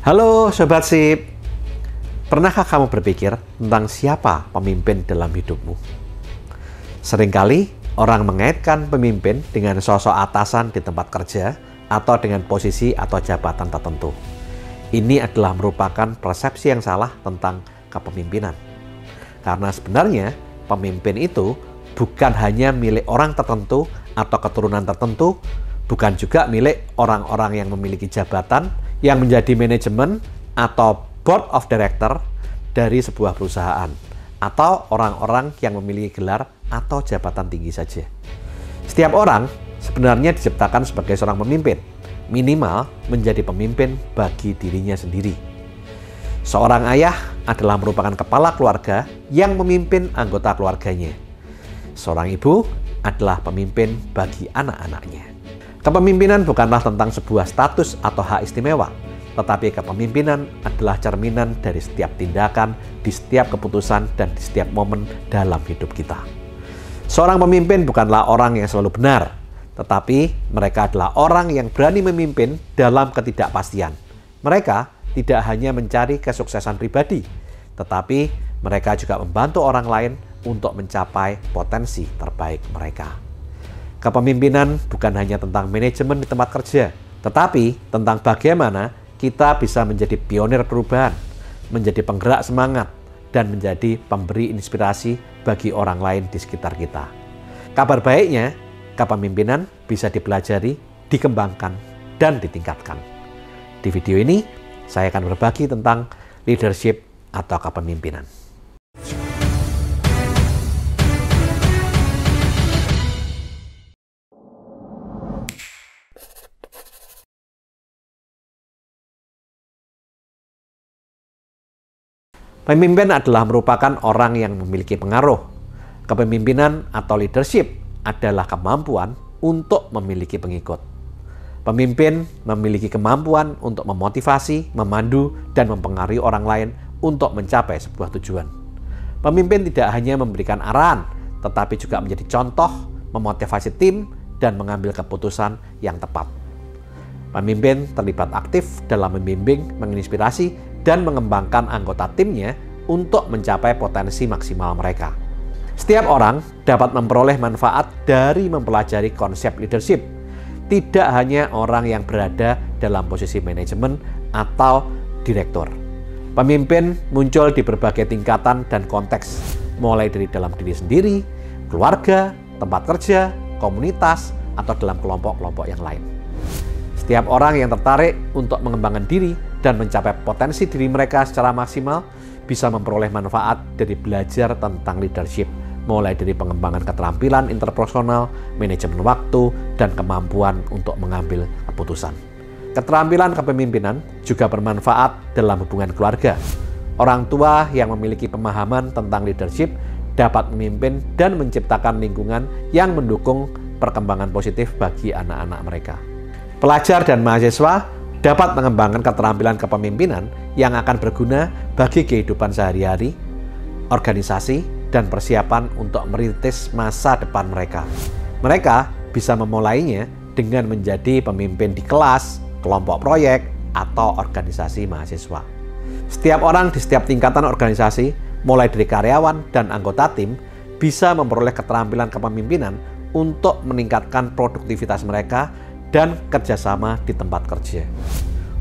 Halo Sobat Sip, pernahkah kamu berpikir tentang siapa pemimpin dalam hidupmu? Seringkali orang mengaitkan pemimpin dengan sosok atasan di tempat kerja atau dengan posisi atau jabatan tertentu. Ini adalah merupakan persepsi yang salah tentang kepemimpinan. Karena sebenarnya pemimpin itu bukan hanya milik orang tertentu atau keturunan tertentu, bukan juga milik orang-orang yang memiliki jabatan yang menjadi manajemen atau board of director dari sebuah perusahaan, atau orang-orang yang memiliki gelar atau jabatan tinggi saja. Setiap orang sebenarnya diciptakan sebagai seorang pemimpin, minimal menjadi pemimpin bagi dirinya sendiri. Seorang ayah adalah merupakan kepala keluarga yang memimpin anggota keluarganya. Seorang ibu adalah pemimpin bagi anak-anaknya. Kepemimpinan bukanlah tentang sebuah status atau hak istimewa, tetapi kepemimpinan adalah cerminan dari setiap tindakan, di setiap keputusan, dan di setiap momen dalam hidup kita. Seorang pemimpin bukanlah orang yang selalu benar, tetapi mereka adalah orang yang berani memimpin dalam ketidakpastian. Mereka tidak hanya mencari kesuksesan pribadi, tetapi mereka juga membantu orang lain untuk mencapai potensi terbaik mereka. Kepemimpinan bukan hanya tentang manajemen di tempat kerja, tetapi tentang bagaimana kita bisa menjadi pionir perubahan, menjadi penggerak semangat, dan menjadi pemberi inspirasi bagi orang lain di sekitar kita. Kabar baiknya, kepemimpinan bisa dipelajari, dikembangkan, dan ditingkatkan. Di video ini, saya akan berbagi tentang leadership atau kepemimpinan. Pemimpin adalah merupakan orang yang memiliki pengaruh. Kepemimpinan atau leadership adalah kemampuan untuk memiliki pengikut. Pemimpin memiliki kemampuan untuk memotivasi, memandu, dan mempengaruhi orang lain untuk mencapai sebuah tujuan. Pemimpin tidak hanya memberikan arahan, tetapi juga menjadi contoh, memotivasi tim, dan mengambil keputusan yang tepat. Pemimpin terlibat aktif dalam membimbing, menginspirasi, dan mengembangkan anggota timnya untuk mencapai potensi maksimal mereka. Setiap orang dapat memperoleh manfaat dari mempelajari konsep leadership. Tidak hanya orang yang berada dalam posisi manajemen atau direktur. Pemimpin muncul di berbagai tingkatan dan konteks, mulai dari dalam diri sendiri, keluarga, tempat kerja, komunitas, atau dalam kelompok-kelompok yang lain. Setiap orang yang tertarik untuk mengembangkan diri dan mencapai potensi diri mereka secara maksimal bisa memperoleh manfaat dari belajar tentang leadership, mulai dari pengembangan keterampilan interpersonal, manajemen waktu, dan kemampuan untuk mengambil keputusan. Keterampilan kepemimpinan juga bermanfaat dalam hubungan keluarga. Orang tua yang memiliki pemahaman tentang leadership dapat memimpin dan menciptakan lingkungan yang mendukung perkembangan positif bagi anak-anak mereka. Pelajar dan mahasiswa dapat mengembangkan keterampilan kepemimpinan yang akan berguna bagi kehidupan sehari-hari, organisasi, dan persiapan untuk merintis masa depan mereka. Mereka bisa memulainya dengan menjadi pemimpin di kelas, kelompok proyek, atau organisasi mahasiswa. Setiap orang di setiap tingkatan organisasi, mulai dari karyawan dan anggota tim, bisa memperoleh keterampilan kepemimpinan untuk meningkatkan produktivitas mereka dan kerjasama di tempat kerja.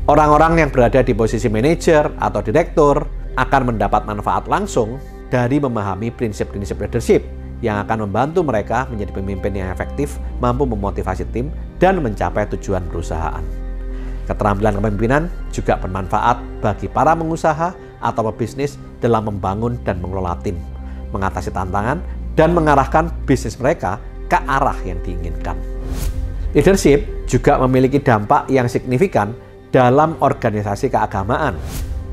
Orang-orang yang berada di posisi manajer atau direktur akan mendapat manfaat langsung dari memahami prinsip-prinsip leadership yang akan membantu mereka menjadi pemimpin yang efektif, mampu memotivasi tim, dan mencapai tujuan perusahaan. Keterampilan kepemimpinan juga bermanfaat bagi para pengusaha atau pebisnis dalam membangun dan mengelola tim, mengatasi tantangan, dan mengarahkan bisnis mereka ke arah yang diinginkan. Leadership juga memiliki dampak yang signifikan dalam organisasi keagamaan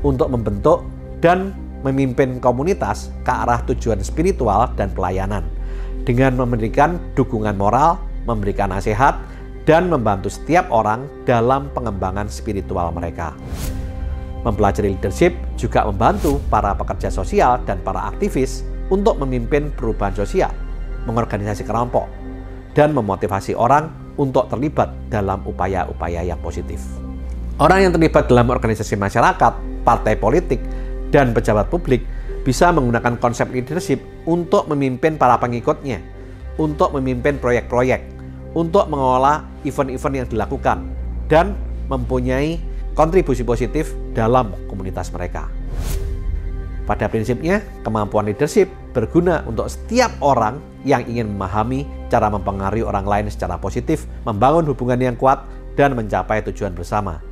untuk membentuk dan memimpin komunitas ke arah tujuan spiritual dan pelayanan dengan memberikan dukungan moral, memberikan nasihat, dan membantu setiap orang dalam pengembangan spiritual mereka. Mempelajari leadership juga membantu para pekerja sosial dan para aktivis untuk memimpin perubahan sosial, mengorganisasi kelompok, dan memotivasi orang untuk terlibat dalam upaya-upaya yang positif. Orang yang terlibat dalam organisasi masyarakat, partai politik, dan pejabat publik bisa menggunakan konsep leadership untuk memimpin para pengikutnya, untuk memimpin proyek-proyek, untuk mengelola event-event yang dilakukan, dan mempunyai kontribusi positif dalam komunitas mereka. Pada prinsipnya, kemampuan leadership berguna untuk setiap orang yang ingin memahami cara mempengaruhi orang lain secara positif, membangun hubungan yang kuat, dan mencapai tujuan bersama.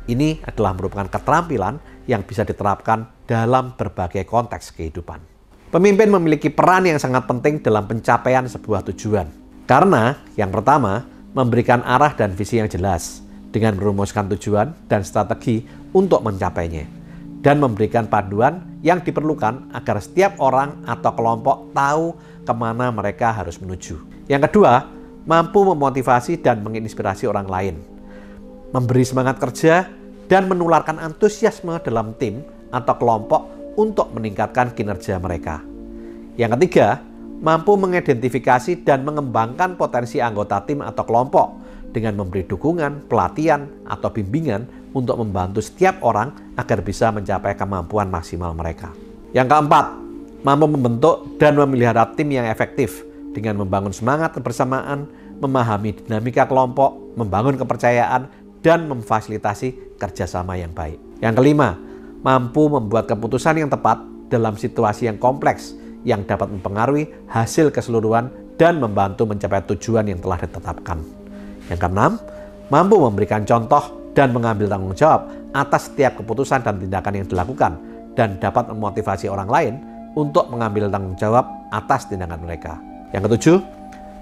Ini adalah merupakan keterampilan yang bisa diterapkan dalam berbagai konteks kehidupan. Pemimpin memiliki peran yang sangat penting dalam pencapaian sebuah tujuan. Karena, yang pertama, memberikan arah dan visi yang jelas dengan merumuskan tujuan dan strategi untuk mencapainya, dan memberikan panduan yang diperlukan agar setiap orang atau kelompok tahu kemana mereka harus menuju. Yang kedua, mampu memotivasi dan menginspirasi orang lain, memberi semangat kerja, dan menularkan antusiasme dalam tim atau kelompok untuk meningkatkan kinerja mereka. Yang ketiga, mampu mengidentifikasi dan mengembangkan potensi anggota tim atau kelompok dengan memberi dukungan, pelatihan, atau bimbingan untuk membantu setiap orang agar bisa mencapai kemampuan maksimal mereka. Yang keempat, mampu membentuk dan memelihara tim yang efektif dengan membangun semangat kebersamaan, memahami dinamika kelompok, membangun kepercayaan, dan memfasilitasi kerjasama yang baik. Yang kelima, mampu membuat keputusan yang tepat dalam situasi yang kompleks yang dapat mempengaruhi hasil keseluruhan dan membantu mencapai tujuan yang telah ditetapkan. Yang keenam, mampu memberikan contoh dan mengambil tanggung jawab atas setiap keputusan dan tindakan yang dilakukan dan dapat memotivasi orang lain untuk mengambil tanggung jawab atas tindakan mereka. Yang ketujuh,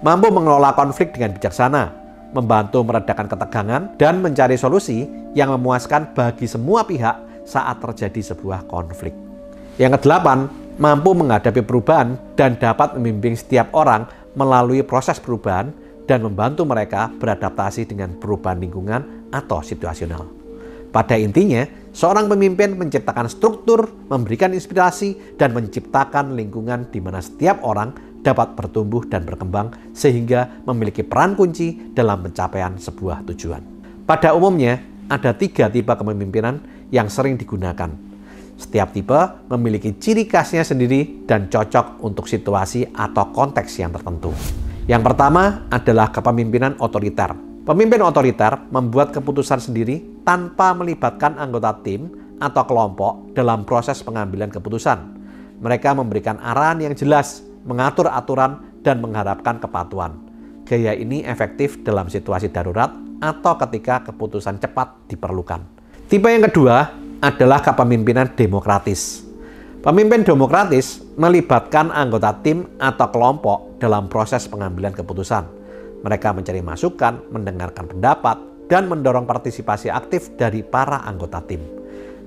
mampu mengelola konflik dengan bijaksana, membantu meredakan ketegangan, dan mencari solusi yang memuaskan bagi semua pihak saat terjadi sebuah konflik. Yang kedelapan, mampu menghadapi perubahan dan dapat membimbing setiap orang melalui proses perubahan dan membantu mereka beradaptasi dengan perubahan lingkungan atau situasional. Pada intinya, seorang pemimpin menciptakan struktur, memberikan inspirasi, dan menciptakan lingkungan di mana setiap orang dapat bertumbuh dan berkembang sehingga memiliki peran kunci dalam pencapaian sebuah tujuan. Pada umumnya, ada 3 tipe kepemimpinan yang sering digunakan. Setiap tipe memiliki ciri khasnya sendiri dan cocok untuk situasi atau konteks yang tertentu. Yang pertama adalah kepemimpinan otoriter. Pemimpin otoriter membuat keputusan sendiri tanpa melibatkan anggota tim atau kelompok dalam proses pengambilan keputusan. Mereka memberikan arahan yang jelas, mengatur aturan, dan mengharapkan kepatuhan. Gaya ini efektif dalam situasi darurat atau ketika keputusan cepat diperlukan. Tipe yang kedua adalah kepemimpinan demokratis. Pemimpin demokratis melibatkan anggota tim atau kelompok dalam proses pengambilan keputusan. Mereka mencari masukan, mendengarkan pendapat, dan mendorong partisipasi aktif dari para anggota tim.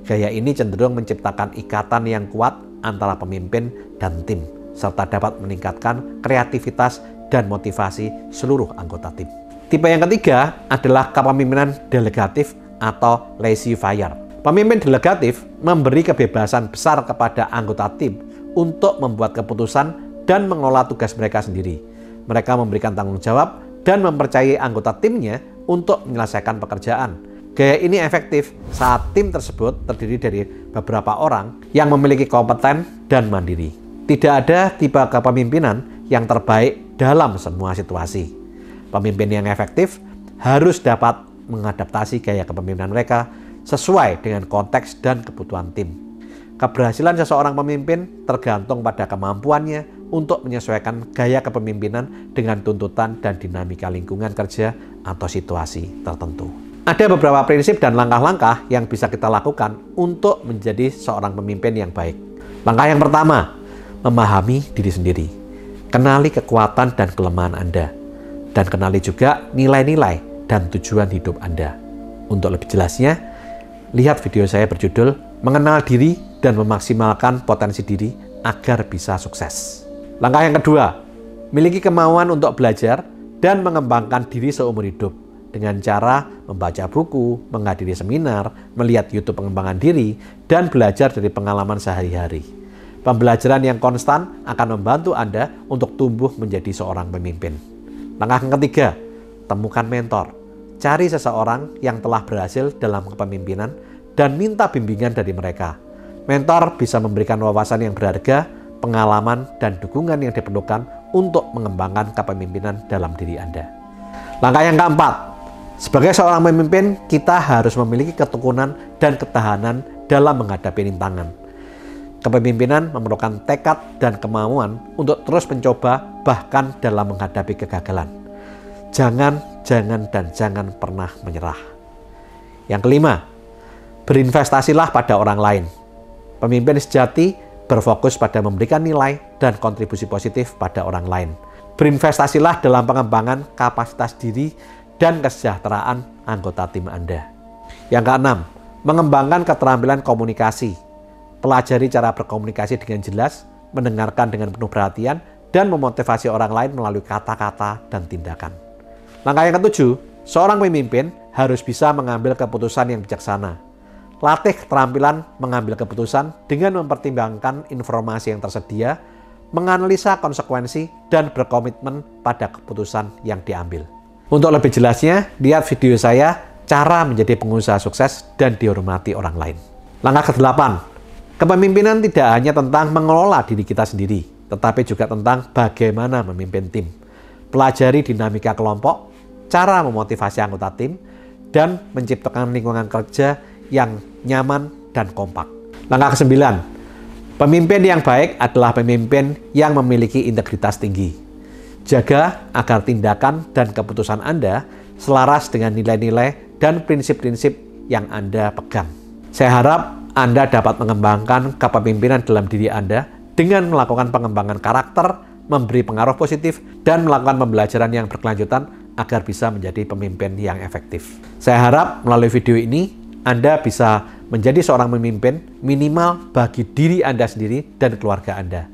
Gaya ini cenderung menciptakan ikatan yang kuat antara pemimpin dan tim, serta dapat meningkatkan kreativitas dan motivasi seluruh anggota tim. Tipe yang ketiga adalah kepemimpinan delegatif atau laissez-faire. Pemimpin delegatif memberi kebebasan besar kepada anggota tim untuk membuat keputusan dan mengelola tugas mereka sendiri. Mereka memberikan tanggung jawab dan mempercayai anggota timnya untuk menyelesaikan pekerjaan. Gaya ini efektif saat tim tersebut terdiri dari beberapa orang yang memiliki kompeten dan mandiri. Tidak ada tipe kepemimpinan yang terbaik dalam semua situasi. Pemimpin yang efektif harus dapat mengadaptasi gaya kepemimpinan mereka sesuai dengan konteks dan kebutuhan tim. Keberhasilan seseorang pemimpin tergantung pada kemampuannya untuk menyesuaikan gaya kepemimpinan dengan tuntutan dan dinamika lingkungan kerja atau situasi tertentu. Ada beberapa prinsip dan langkah-langkah yang bisa kita lakukan untuk menjadi seorang pemimpin yang baik. Langkah yang pertama, memahami diri sendiri. Kenali kekuatan dan kelemahan Anda. Dan kenali juga nilai-nilai dan tujuan hidup Anda. Untuk lebih jelasnya, lihat video saya berjudul Mengenal Diri dan Memaksimalkan Potensi Diri Agar Bisa Sukses. Langkah yang kedua, miliki kemauan untuk belajar dan mengembangkan diri seumur hidup dengan cara membaca buku, menghadiri seminar, melihat YouTube pengembangan diri, dan belajar dari pengalaman sehari-hari. Pembelajaran yang konstan akan membantu Anda untuk tumbuh menjadi seorang pemimpin. Langkah yang ketiga, temukan mentor. cari seseorang yang telah berhasil dalam kepemimpinan dan minta bimbingan dari mereka. Mentor bisa memberikan wawasan yang berharga, pengalaman, dan dukungan yang diperlukan untuk mengembangkan kepemimpinan dalam diri Anda. Langkah yang keempat, sebagai seorang pemimpin, kita harus memiliki ketekunan dan ketahanan dalam menghadapi rintangan. Kepemimpinan memerlukan tekad dan kemauan untuk terus mencoba, bahkan dalam menghadapi kegagalan. Jangan pernah menyerah. Yang kelima, berinvestasilah pada orang lain. Pemimpin sejati berfokus pada memberikan nilai dan kontribusi positif pada orang lain. Berinvestasilah dalam pengembangan kapasitas diri dan kesejahteraan anggota tim Anda. Yang keenam, mengembangkan keterampilan komunikasi. Pelajari cara berkomunikasi dengan jelas, mendengarkan dengan penuh perhatian, dan memotivasi orang lain melalui kata-kata dan tindakan. Langkah yang ketujuh, seorang pemimpin harus bisa mengambil keputusan yang bijaksana. Latih keterampilan mengambil keputusan dengan mempertimbangkan informasi yang tersedia, menganalisa konsekuensi, dan berkomitmen pada keputusan yang diambil. Untuk lebih jelasnya, lihat video saya, Cara Menjadi Pengusaha Sukses dan Dihormati Orang Lain. Langkah ke-8, kepemimpinan tidak hanya tentang mengelola diri kita sendiri, tetapi juga tentang bagaimana memimpin tim. Pelajari dinamika kelompok, cara memotivasi anggota tim, dan menciptakan lingkungan kerja yang nyaman dan kompak. Langkah ke-9, pemimpin yang baik adalah pemimpin yang memiliki integritas tinggi. Jaga agar tindakan dan keputusan Anda selaras dengan nilai-nilai dan prinsip-prinsip yang Anda pegang. Saya harap Anda dapat mengembangkan kepemimpinan dalam diri Anda dengan melakukan pengembangan karakter, memberi pengaruh positif, dan melakukan pembelajaran yang berkelanjutan agar bisa menjadi pemimpin yang efektif. Saya harap melalui video ini Anda bisa menjadi seorang pemimpin minimal bagi diri Anda sendiri dan keluarga Anda.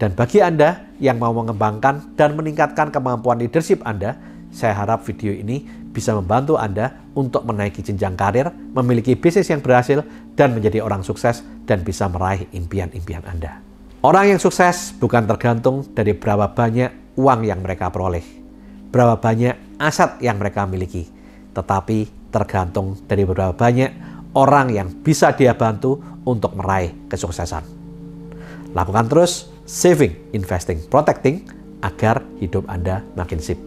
Dan bagi Anda yang mau mengembangkan dan meningkatkan kemampuan leadership Anda, saya harap video ini bisa membantu Anda untuk menaiki jenjang karir, memiliki bisnis yang berhasil, dan menjadi orang sukses dan bisa meraih impian-impian Anda. Orang yang sukses bukan tergantung dari berapa banyak uang yang mereka peroleh, berapa banyak aset yang mereka miliki, tetapi tergantung dari berapa banyak orang yang bisa dia bantu untuk meraih kesuksesan. Lakukan terus saving, investing, protecting agar hidup Anda makin sip.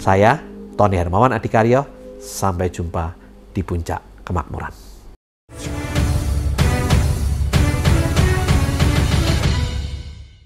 Saya, Tony Hermawan Adikaryo, sampai jumpa di puncak kemakmuran.